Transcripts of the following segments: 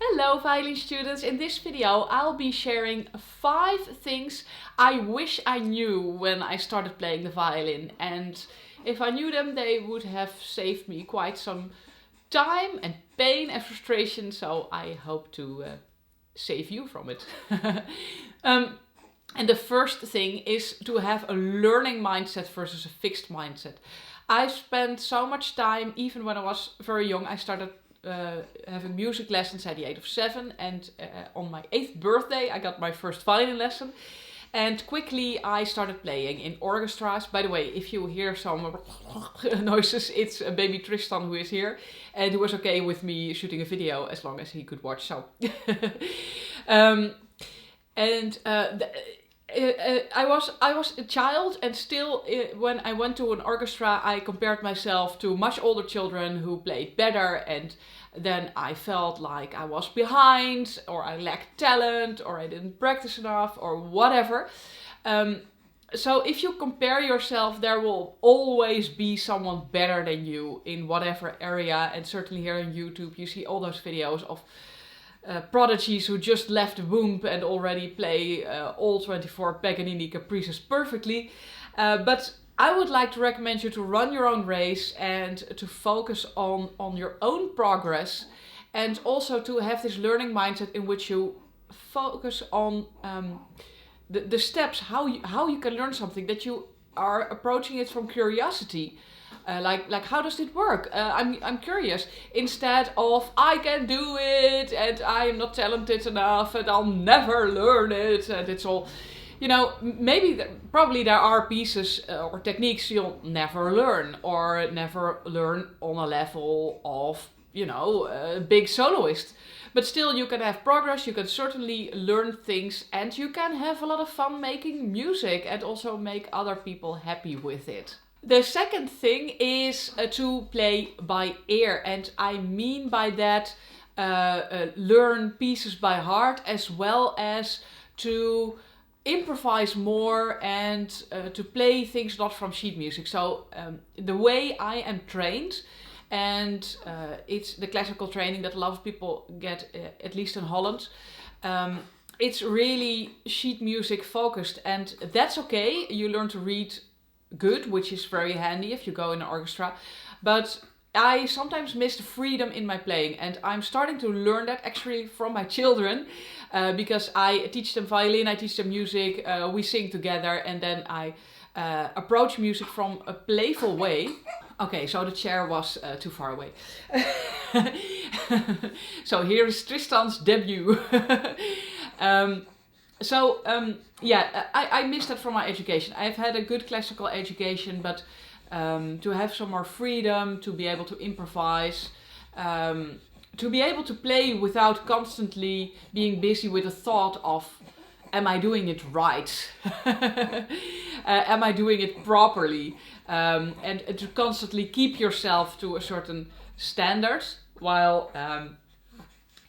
Hello violin students, in this video I'll be sharing 5 things I wish I knew when I started playing the violin, and if I knew them they would have saved me quite some time and pain and frustration, so I hope to save you from it. And the first thing is to have a learning mindset versus a fixed mindset. I spent so much time, even when I was very young. I started having music lessons at the age of 7, and on my 8th birthday I got my first violin lesson, and quickly I started playing in orchestras. By the way, if you hear some noises, it's baby Tristan who is here, and who was okay with me shooting a video as long as he could watch. So I was a child, and still when I went to an orchestra I compared myself to much older children who played better, and then I felt like I was behind, or I lacked talent, or I didn't practice enough, or whatever. So if you compare yourself, there will always be someone better than you in whatever area, and certainly here on YouTube you see all those videos of prodigies who just left the womb and already play all 24 Paganini caprices perfectly. But I would like to recommend you to run your own race and to focus on your own progress, and also to have this learning mindset in which you focus on the steps, how you can learn something, that you are approaching it from curiosity. Like how does it work? I'm curious, instead of I can do it and I'm not talented enough and I'll never learn it, and it's all, probably there are pieces or techniques you'll never learn, or never learn on a level of a big soloist. But still, you can have progress, you can certainly learn things, and you can have a lot of fun making music and also make other people happy with it. The second thing is to play by ear, and I mean by that learn pieces by heart, as well as to improvise more and to play things not from sheet music. So the way I am trained, and it's the classical training that a lot of people get, at least in Holland. It's really sheet music focused, and that's okay. You learn to read good, which is very handy if you go in an orchestra, but I sometimes miss the freedom in my playing, and I'm starting to learn that actually from my children, because I teach them violin, I teach them music, we sing together, and then I approach music from a playful way. Okay, so the chair was too far away. So here is Tristan's debut. I missed that from my education. I've had a good classical education, but to have some more freedom, to be able to improvise, to be able to play without constantly being busy with the thought of, am I doing it right? Am I doing it properly? And to constantly keep yourself to a certain standard, while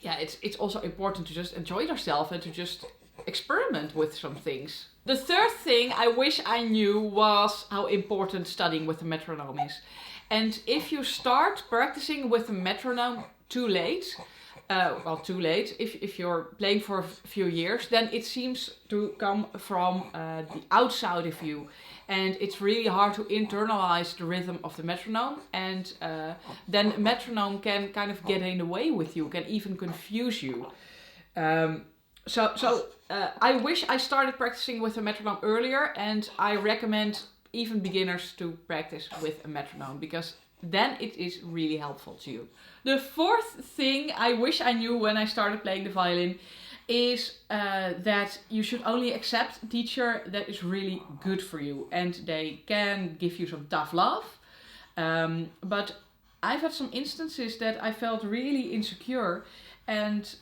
it's also important to just enjoy yourself and to just experiment with some things. The third thing I wish I knew was how important studying with the metronome is. And if you start practicing with the metronome too late, if you're playing for a few years, then it seems to come from the outside of you, and it's really hard to internalize the rhythm of the metronome, and then metronome can kind of get in the way with you, can even confuse you. I wish I started practicing with a metronome earlier, and I recommend even beginners to practice with a metronome, because then it is really helpful to you. The fourth thing I wish I knew when I started playing the violin is that you should only accept a teacher that is really good for you, and they can give you some tough love. But I've had some instances that I felt really insecure, and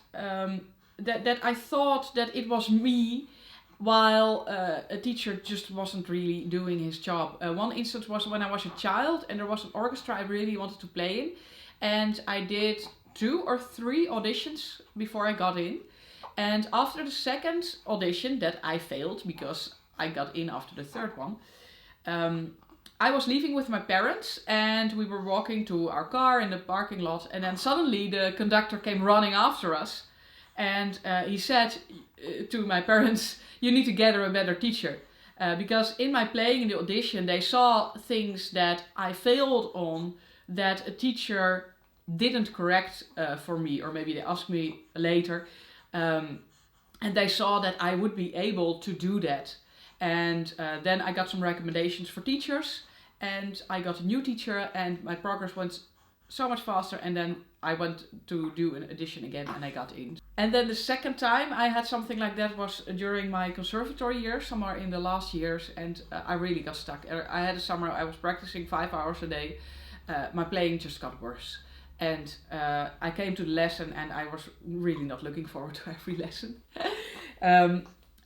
that I thought that it was me, while a teacher just wasn't really doing his job. One instance was when I was a child and there was an orchestra I really wanted to play in, and I did 2 or 3 auditions before I got in, and after the second audition that I failed because I got in after the third one, I was leaving with my parents and we were walking to our car in the parking lot, and then suddenly the conductor came running after us, and he said to my parents, "You need to get her a better teacher." Because in my playing in the audition, they saw things that I failed on that a teacher didn't correct for me, or maybe they asked me later. And they saw that I would be able to do that. And then I got some recommendations for teachers, and I got a new teacher, and my progress went so much faster, and then I went to do an audition again and I got in. And then the second time I had something like that was during my conservatory years, somewhere in the last years, and I really got stuck. I had a summer I was practicing 5 hours a day. My playing just got worse. And I came to the lesson and I was really not looking forward to every lesson.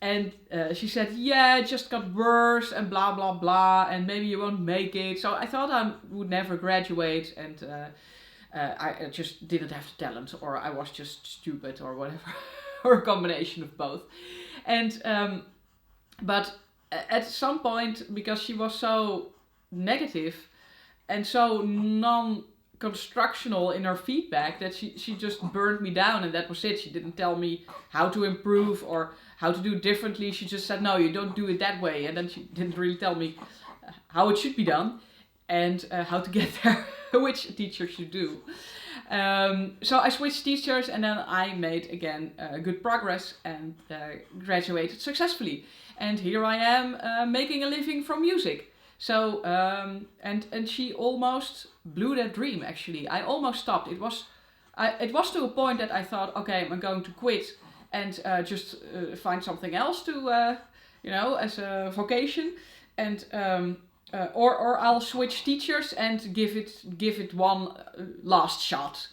And she said, yeah, it just got worse and blah, blah, blah, and maybe you won't make it. So I thought I would never graduate, and I just didn't have the talent, or I was just stupid, or whatever, or a combination of both. And but at some point, because she was so negative and so non-constructional in her feedback, that she just burned me down, and that was it. She didn't tell me how to improve or how to do it differently. She just said, no, you don't do it that way. And then she didn't really tell me how it should be done and how to get there, which a teacher should do. So I switched teachers, and then I made again good progress and graduated successfully. And here I am making a living from music. So, and she almost blew that dream, actually. I almost stopped. It was to a point that I thought, okay, I'm going to quit and just find something else to, as a vocation, and or I'll switch teachers and give it one last shot.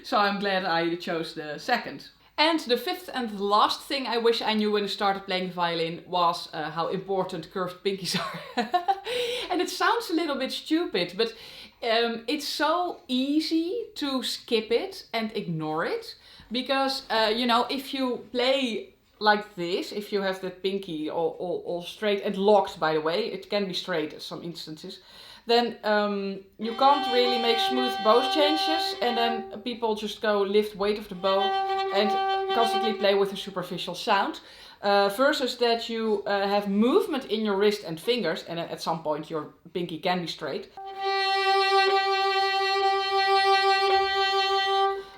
So I'm glad I chose the second. And the fifth and last thing I wish I knew when I started playing the violin was how important curved pinkies are. And it sounds a little bit stupid, but it's so easy to skip it and ignore it. Because, if you play like this, if you have that pinky all straight and locked, by the way, it can be straight in some instances, then you can't really make smooth bow changes, and then people just go lift weight of the bow and constantly play with a superficial sound. Versus that you have movement in your wrist and fingers, and at some point your pinky can be straight.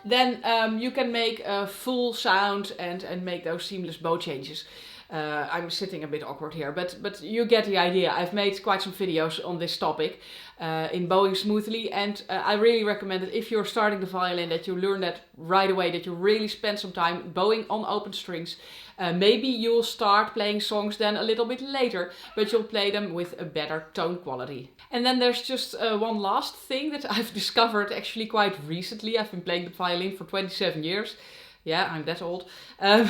Then you can make a full sound and make those seamless bow changes. I'm sitting a bit awkward here, but you get the idea. I've made quite some videos on this topic in bowing smoothly, and I really recommend that if you're starting the violin, that you learn that right away, that you really spend some time bowing on open strings. Maybe you'll start playing songs then a little bit later, but you'll play them with a better tone quality. And then there's just one last thing that I've discovered actually quite recently. I've been playing the violin for 27 years. Yeah, I'm that old. That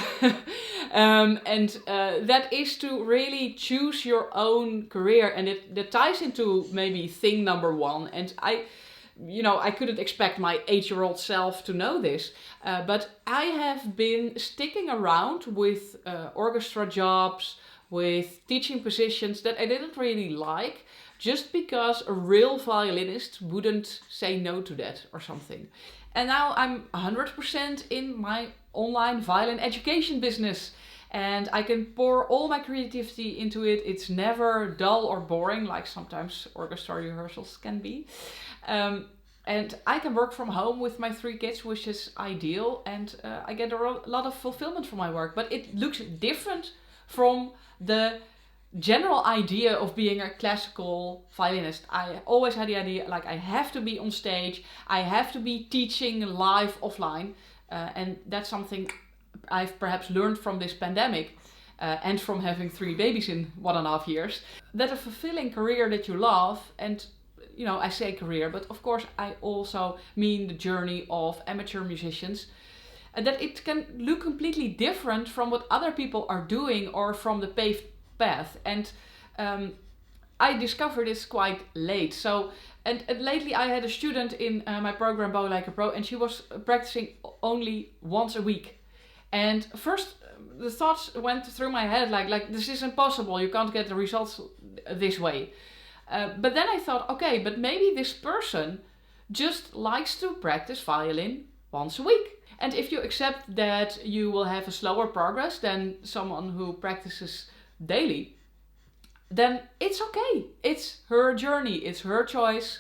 is to really choose your own career. And that ties into maybe thing number one. And I couldn't expect my 8-year-old self to know this. But I have been sticking around with orchestra jobs, with teaching positions that I didn't really like, just because a real violinist wouldn't say no to that or something. And now I'm 100% in my online violin education business. And I can pour all my creativity into it. It's never dull or boring, like sometimes orchestra rehearsals can be. And I can work from home with my 3 kids, which is ideal. And I get a lot of fulfillment from my work. But it looks different from the general idea of being a classical violinist. I always had the idea, like, I have to be on stage, I have to be teaching live offline, and that's something I've perhaps learned from this pandemic and from having 3 babies in 1.5 years, that a fulfilling career that you love, and I say career, but of course I also mean the journey of amateur musicians, and that it can look completely different from what other people are doing or from the paved path. And I discovered this quite late. So, and lately I had a student in my program Bow Like a Pro, and she was practicing only once a week. And first the thoughts went through my head like this is impossible. You can't get the results this way. But then I thought, okay, but maybe this person just likes to practice violin once a week. And if you accept that you will have a slower progress than someone who practices daily, then it's okay. It's her journey, it's her choice.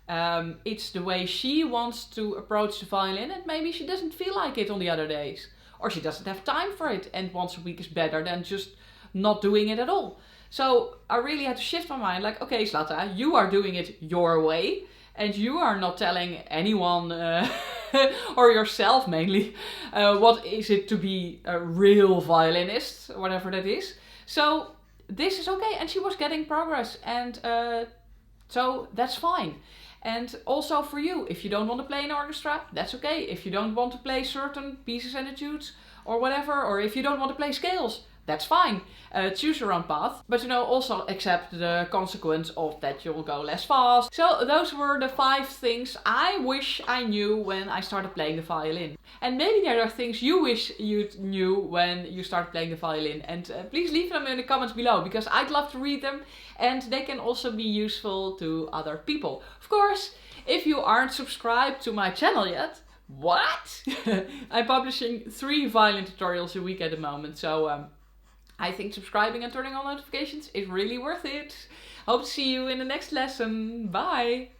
It's the way she wants to approach the violin, and maybe she doesn't feel like it on the other days. Or she doesn't have time for it, and once a week is better than just not doing it at all. So I really had to shift my mind, like, okay, Zlata, you are doing it your way, and you are not telling anyone, or yourself mainly, what is it to be a real violinist, whatever that is. So this is okay, and she was getting progress, and so that's fine. And also for you, if you don't want to play in orchestra, that's okay. If you don't want to play certain pieces and etudes or whatever, or if you don't want to play scales, that's fine. Choose your own path, but also accept the consequence of that you'll go less fast. So those were the 5 things I wish I knew when I started playing the violin. And maybe there are things you wish you knew when you started playing the violin. And please leave them in the comments below, because I'd love to read them, and they can also be useful to other people. Of course, if you aren't subscribed to my channel yet, what? I'm publishing 3 violin tutorials a week at the moment, so I think subscribing and turning on notifications is really worth it. Hope to see you in the next lesson. Bye!